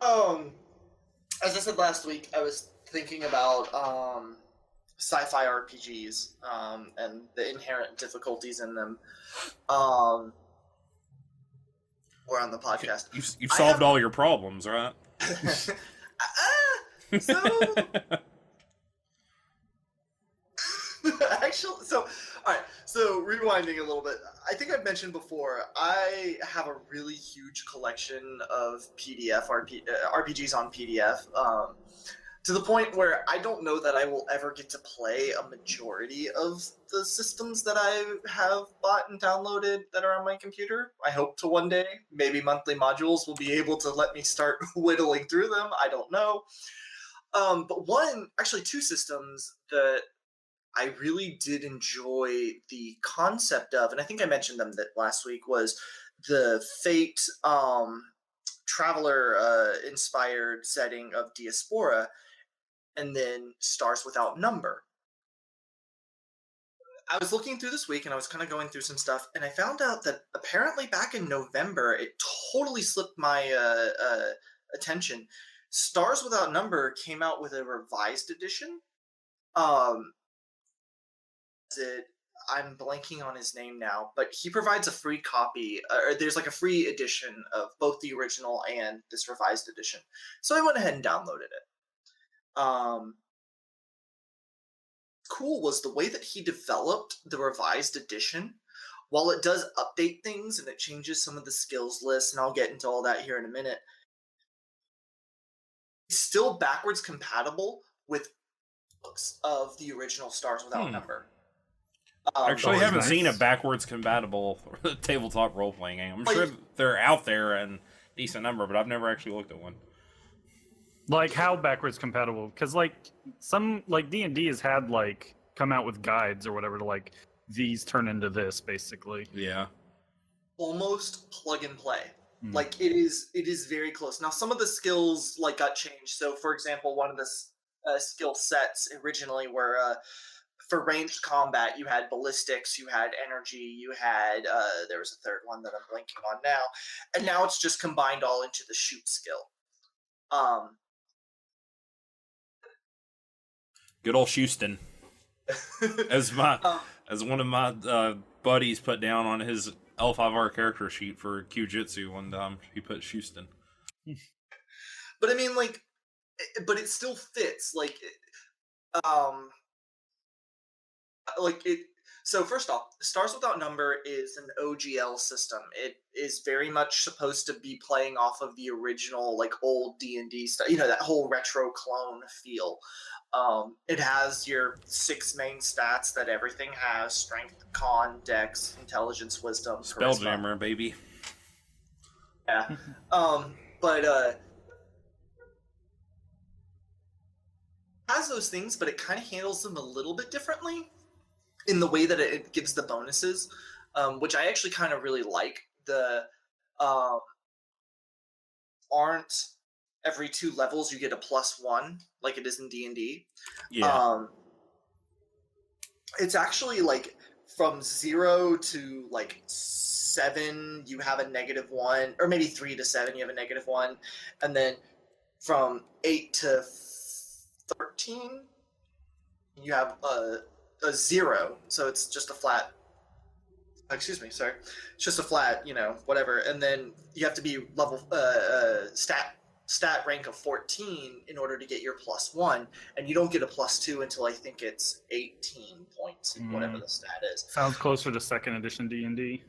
Um, as I said last week, I was thinking about sci-fi RPGs and the inherent difficulties in them. Or on the podcast. You've solved all your problems, right? Actually, all right. So rewinding a little bit, I think I've mentioned before, I have a really huge collection of RPGs on PDF. To the point where I don't know that I will ever get to play a majority of the systems that I have bought and downloaded that are on my computer. I hope to one day, maybe monthly modules will be able to let me start whittling through them. I don't know. But two systems that I really did enjoy the concept of, and I think I mentioned them that last week, was the Fate Traveler inspired setting of Diaspora, and then Stars Without Number. I was looking through this week and I was kind of going through some stuff, and I found out that apparently back in November, it totally slipped my attention. Stars Without Number came out with a revised edition. I'm blanking on his name now, but he provides a free copy, or there's like a free edition of both the original and this revised edition. So I went ahead and downloaded it. Cool was the way that he developed the revised edition. While it does update things and it changes some of the skills lists, and I'll get into all that here in a minute, it's still backwards compatible with books of the original Stars Without Number. Actually, I haven't seen a backwards compatible tabletop role-playing game. I'm sure they're out there in decent number, but I've never actually looked at one. Like, how backwards compatible? Because, like, some, like, D&D has had, like, come out with guides or whatever to, like, these turn into this, basically. Yeah. Almost plug and play. Like, it is very close. Now, some of the skills, like, got changed. So, for example, one of the skill sets originally were, for ranged combat, you had ballistics, you had energy, you had, there was a third one that I'm blanking on now. And now it's just combined all into the shoot skill. Good old Houston. as one of my buddies put down on his L5R character sheet for Q-Jitsu one time, he put Houston. But I mean, like, but it still fits. So first off, Stars Without Number is an OGL system. It is very much supposed to be playing off of the original, like, old D&D stuff. You know, that whole retro clone feel. It has your 6 main stats that everything has: strength, con, dex, intelligence, wisdom, Spelljammer, baby. Yeah. But has those things, but it kind of handles them a little bit differently in the way that it gives the bonuses, which I actually kind of really like. The aren't every 2 levels you get a +1 like it is in D&D. Yeah. It's actually like from 0 to like 7 you have a -1, or maybe 3 to 7 you have a -1, and then from 8 to 13 you have a 0, so it's just a flat. It's just a flat, whatever. And then you have to be level stat rank of 14 in order to get your +1, and you don't get a +2 until I think it's 18 points, whatever the stat is. Sounds closer to 2nd edition D&D.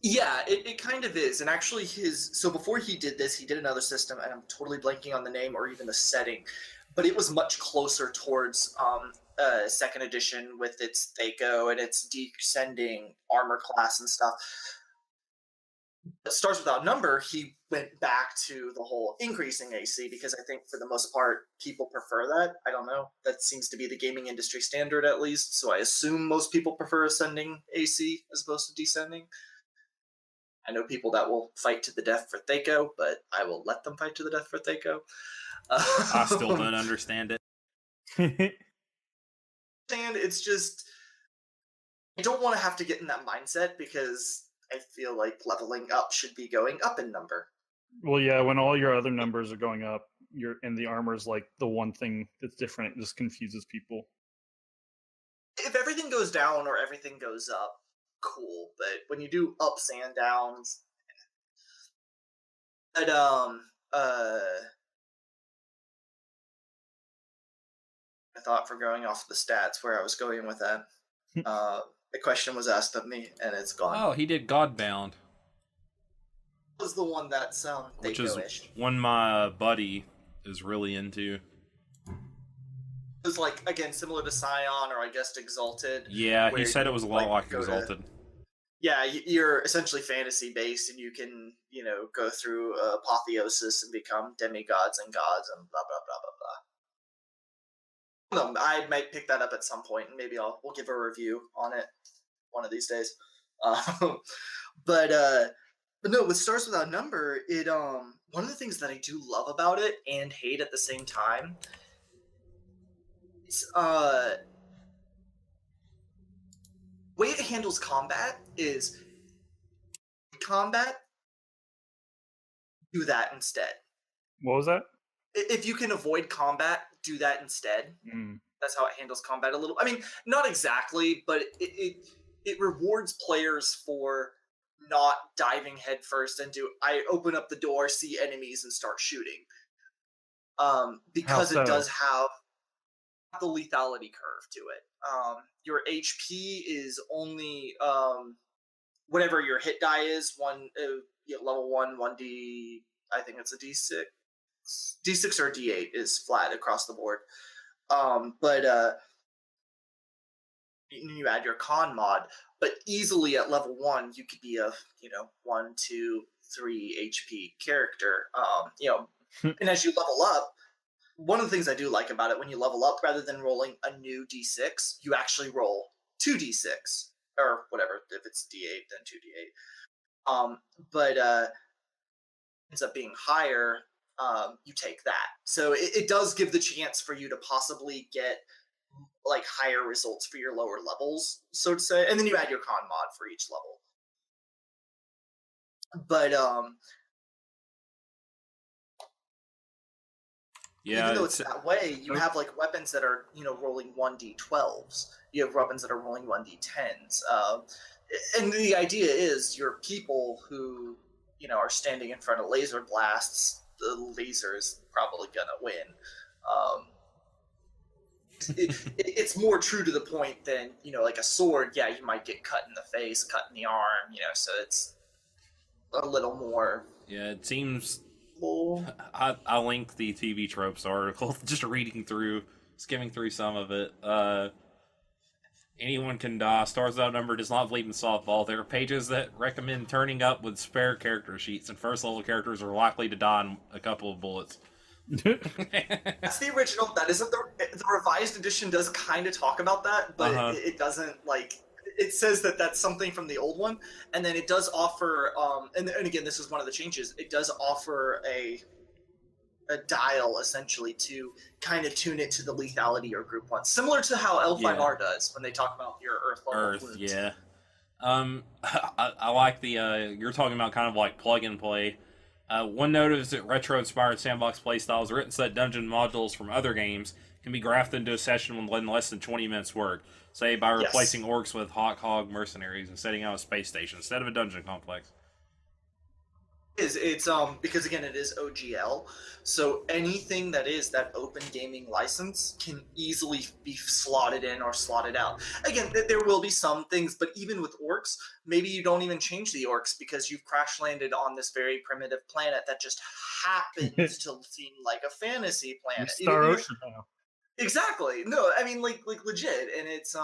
Yeah, it kind of is. And actually so before he did this, he did another system, and I'm totally blanking on the name or even the setting, but it was much closer towards 2nd edition with its Thaco and its descending armor class and stuff. But Stars Without Number, he went back to the whole increasing AC, because I think for the most part people prefer that. I don't know. That seems to be the gaming industry standard, at least. So I assume most people prefer ascending AC as opposed to descending. I know people that will fight to the death for Thaco, but I will let them fight to the death for Thaco. I still don't understand it. And it's just, I don't want to have to get in that mindset, because I feel like leveling up should be going up in number. Well, yeah, when all your other numbers are going up, and the armor is like the one thing that's different. It just confuses people. If everything goes down or everything goes up, cool. But when you do ups and downs, but I thought for going off the stats where I was going with that. The question was asked of me, and it's gone. Oh, he did Godbound. Was the one that's Which is Daco-ish. one my buddy is really into. It was like, again, similar to Scion or I guess Exalted. Yeah, he said it was a lot like go Exalted. Yeah, you're essentially fantasy based, and you can, go through apotheosis and become demigods and gods and blah blah blah blah blah. I might pick that up at some point, and maybe we'll give a review on it one of these days. But no, with Stars Without Number, it one of the things that I do love about it and hate at the same time, it's way it handles combat is combat, do that instead. What was that? If you can avoid combat, do that instead. That's how it handles combat a little. I mean, not exactly, but it rewards players for not diving headfirst into I open up the door, see enemies, and start shooting. Because it does have the lethality curve to it. Your HP is only whatever your hit die is. Level 1d. I think it's a d6. D6 or d8 is flat across the board. But you add your con mod, but easily at level 1 you could be a 1, 2, 3 HP character. And as you level up, one of the things I do like about it, when you level up, rather than rolling a new d6, you actually roll 2d6 or whatever. If it's d8, then 2d8. But ends up being higher. You take that, so it does give the chance for you to possibly get like higher results for your lower levels, so to say, and then you add your con mod for each level. But yeah, even though it's that way, you have like weapons that are rolling 1d12s. You have weapons that are rolling 1d10s. And the idea is your people who are standing in front of laser blasts, the laser is probably gonna win. It's more true to the point than like a sword. Yeah, you might get cut in the face, cut in the arm. So it's a little more. Yeah, it seems. I linked the TV Tropes article, just skimming through some of it. Anyone can die. Stars Without Number does not believe in softball. There are pages that recommend turning up with spare character sheets, and first level characters are likely to die in a couple of bullets. That's the original. That isn't the revised edition. Does kind of talk about that, but it doesn't It says that that's something from the old one, and then it does offer. And again, this is one of the changes. It does offer a dial essentially to kind of tune it to the lethality or group one, similar to how L5R does when they talk about your Earth level wounds. Yeah. I like the you're talking about kind of like plug and play. One note is that retro-inspired sandbox playstyles written set dungeon modules from other games can be grafted into a session in less than 20 minutes work, say by replacing orcs with hot hog mercenaries and setting out a space station instead of a dungeon complex. It's because again it is OGL, so anything that is that open gaming license can easily be slotted in or slotted out. Again, there will be some things, but even with orcs, maybe you don't even change the orcs because you've crash landed on this very primitive planet that just happens to seem like a fantasy planet. Star Ocean now. Exactly. No, I mean like legit, and it's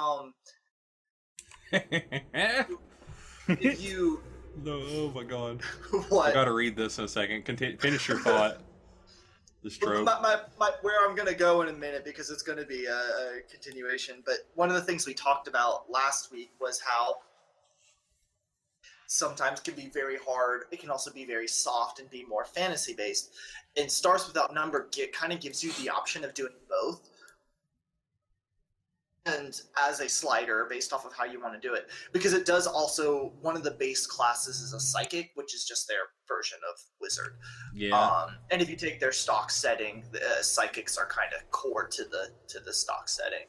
if you. No, oh my god. What? I gotta read this in a second. Finish your thought. This trope. Where I'm gonna go in a minute, because it's gonna be a continuation, but one of the things we talked about last week was how sometimes can be very hard. It can also be very soft and be more fantasy based. And Stars Without Number kind of gives you the option of doing both. and as a slider based off of how you want to do it, because it does also, one of the base classes is a psychic, which is just their version of wizard. Yeah. And if you take their stock setting, the psychics are kind of core to the stock setting.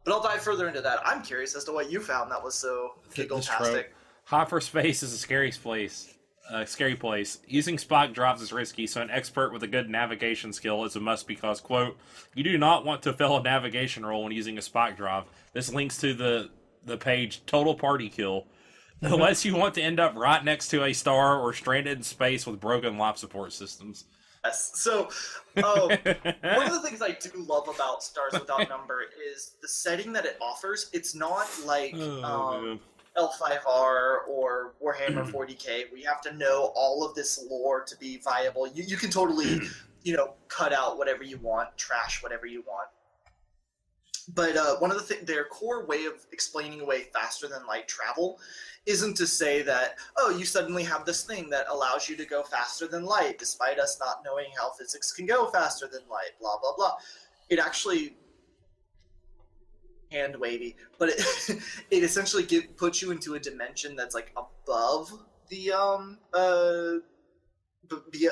But I'll dive further into that. I'm curious as to what you found that was so giggle-tastic. Hyperspace is a scary place. Scary place. Using spot drops is risky, so an expert with a good navigation skill is a must because, quote, you do not want to fail a navigation roll when using a spot drop. This links to the page Total Party Kill. Unless you want to end up right next to a star or stranded in space with broken life support systems. Yes. So, one of the things I do love about Stars Without Number is the setting that it offers. It's not like L5R or Warhammer 40k. We have to know all of this lore to be viable. You can totally, cut out whatever you want, trash whatever you want. But one of their core way of explaining away faster than light travel isn't to say that, oh, you suddenly have this thing that allows you to go faster than light, despite us not knowing how physics can go faster than light, blah, blah, blah. It actually, hand wavy, but it essentially puts you into a dimension that's like above the,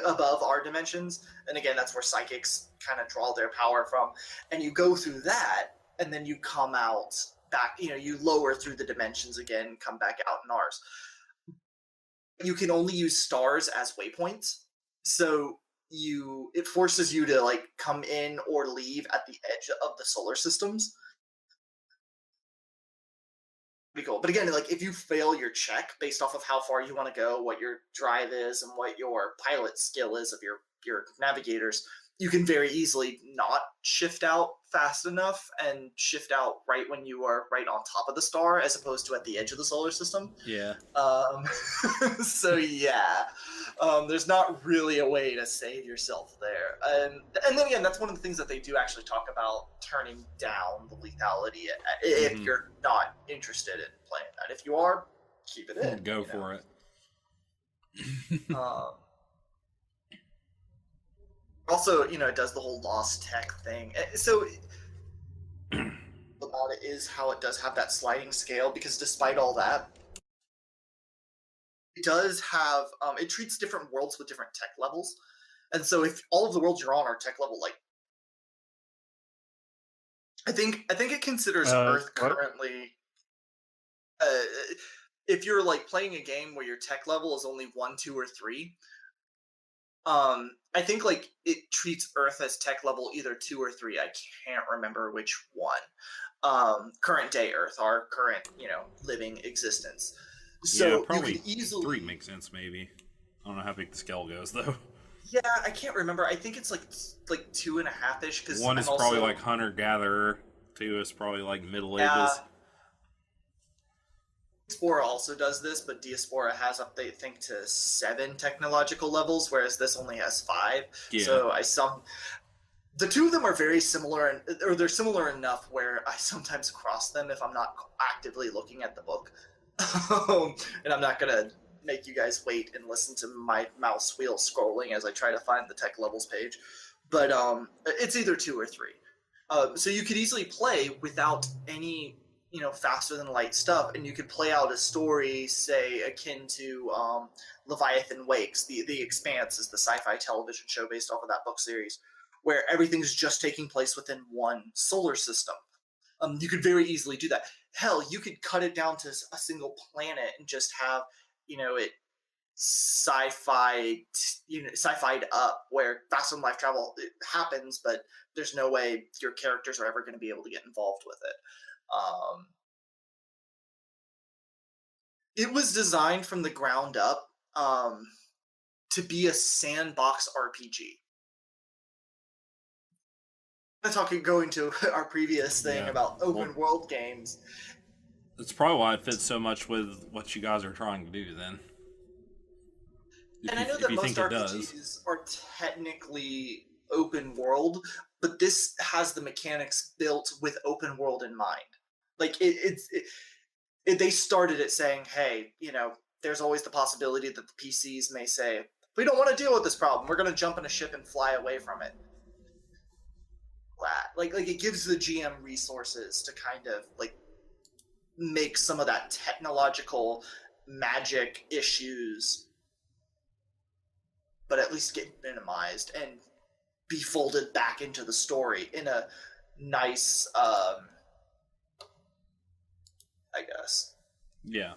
above our dimensions. And again, that's where psychics kind of draw their power from. And you go through that, and then you come out back, you lower through the dimensions again, come back out in ours. You can only use stars as waypoints, so it forces you to like come in or leave at the edge of the solar systems. Pretty cool. But again, like if you fail your check based off of how far you want to go, what your drive is, and what your pilot skill is of your navigators, you can very easily not shift out fast enough and shift out right when you are right on top of the star as opposed to at the edge of the solar system. Yeah. So yeah, there's not really a way to save yourself there. And then again, that's one of the things that they do actually talk about, turning down the lethality if you're not interested in playing that. If you are, keep it in. Go for it. Also, it does the whole lost tech thing. So about it is how it does have that sliding scale, because despite all that, it does have, it treats different worlds with different tech levels. And so if all of the worlds you're on are tech level, like, I think it considers Earth currently, if you're like playing a game where your tech level is only 1, 2, or 3, I think like it treats Earth as tech level either 2 or 3. I can't remember which one. Current day Earth, our current, living existence. So probably you could easily 3 makes sense. Maybe I don't know how big the scale goes though. Yeah, I can't remember. I think it's like 2.5-ish. Because 1 is probably like hunter gatherer. 2 is probably like Middle Ages. Diaspora also does this, but Diaspora has up, I think, to 7 technological levels, whereas this only has 5. Yeah. So the two of them are very similar, or they're similar enough where I sometimes cross them if I'm not actively looking at the book. And I'm not gonna make you guys wait and listen to my mouse wheel scrolling as I try to find the tech levels page. But it's either 2 or 3. So you could easily play without any faster than light stuff, and you could play out a story, say, akin to Leviathan Wakes. The Expanse is the sci-fi television show based off of that book series, where everything's just taking place within one solar system. You could very easily do that. Hell, you could cut it down to a single planet and just have, it sci-fi'd up, where faster than light travel happens, but there's no way your characters are ever going to be able to get involved with it. It was designed from the ground up to be a sandbox RPG. Going to our previous thing about open world games. That's probably why it fits so much with what you guys are trying to do then. And I know that most RPGs are technically open world, but this has the mechanics built with open world in mind. Like they started it saying, hey, there's always the possibility that the PCs may say, we don't want to deal with this problem. We're going to jump in a ship and fly away from it. that. Like it gives the GM resources to kind of like make some of that technological magic issues, but at least get minimized and be folded back into the story in a nice, I guess. Yeah.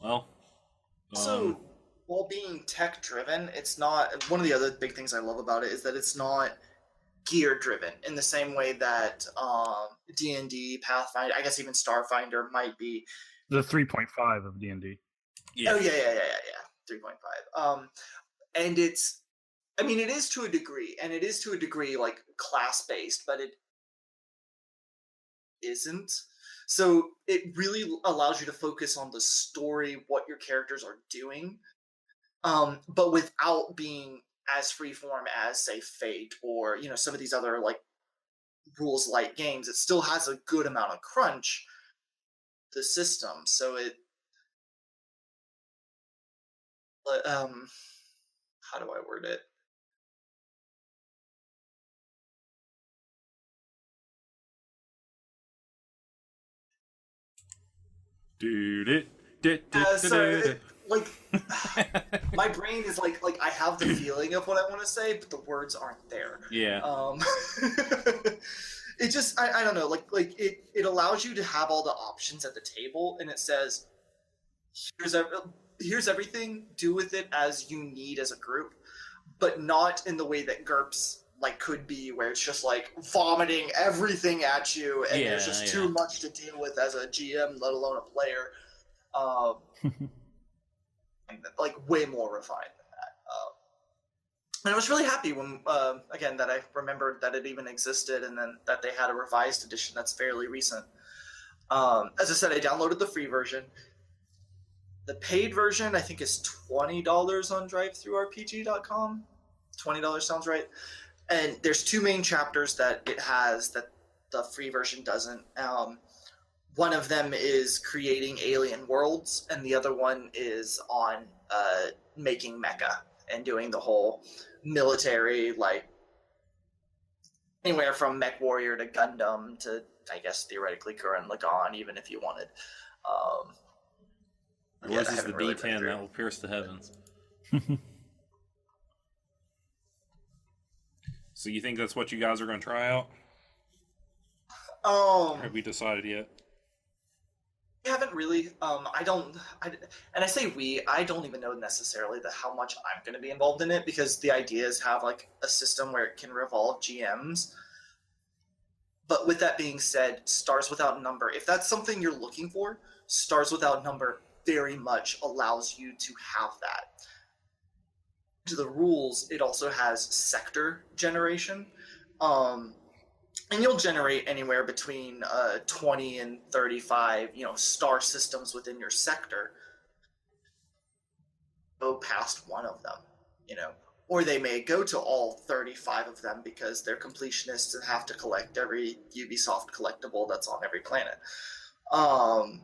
Well. So, while being tech driven, it's not. One of the other big things I love about it is that it's not gear driven in the same way that D&D, Pathfinder, I guess even Starfinder might be. The 3.5 of D&D. Yeah. Oh yeah. 3.5. And it's, I mean, it is to a degree, and it is to a degree like class based, but it isn't. So it really allows you to focus on the story, what your characters are doing, but without being as freeform as, say, Fate or some of these other like rules light games. It still has a good amount of crunch. The system, so it, how do I word it? Like my brain is like I have the feeling of what I want to say, but the words aren't there. Yeah. It just I don't know, like it allows you to have all the options at the table, and it says here's everything, do with it as you need as a group, but not in the way that GURPS like could be, where it's just like vomiting everything at you, and there's just too much to deal with as a GM, let alone a player. Like way more refined than that. And I was really happy when, again, that I remembered that it even existed, and then that they had a revised edition that's fairly recent. As I said, I downloaded the free version. The paid version, I think, is $20 on drivethrurpg.com. $20 sounds right. And there's two main chapters that it has that the free version doesn't. One of them is creating alien worlds, and the other one is on making mecha and doing the whole military, like anywhere from Mech Warrior to Gundam to, I guess, theoretically Gurren Lagann, even if you wanted. Yours is the D10 that will pierce the heavens. So you think that's what you guys are going to try out? Have we decided yet? We haven't really. And I say I don't even know necessarily how much I'm going to be involved in it, because the idea is have like a system where it can revolve GMs. But with that being said, Stars Without Number, if that's something you're looking for, Stars Without Number very much allows you to have that. To the rules, it also has sector generation. And you'll generate anywhere between 20 and 35, star systems within your sector. Go past one of them, or they may go to all 35 of them because they're completionists and have to collect every Ubisoft collectible that's on every planet. To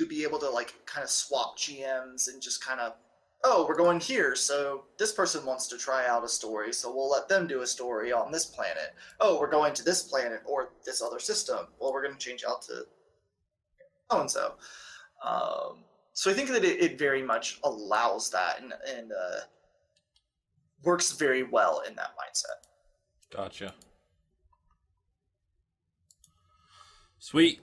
be able to like kind of swap GMs and just kind of, oh, we're going here, so this person wants to try out a story, so we'll let them do a story on this planet. Oh, we're going to this planet or this other system. Well, we're going to change out to so-and-so. So I think that it very much allows that and works very well in that mindset. Gotcha. Sweet.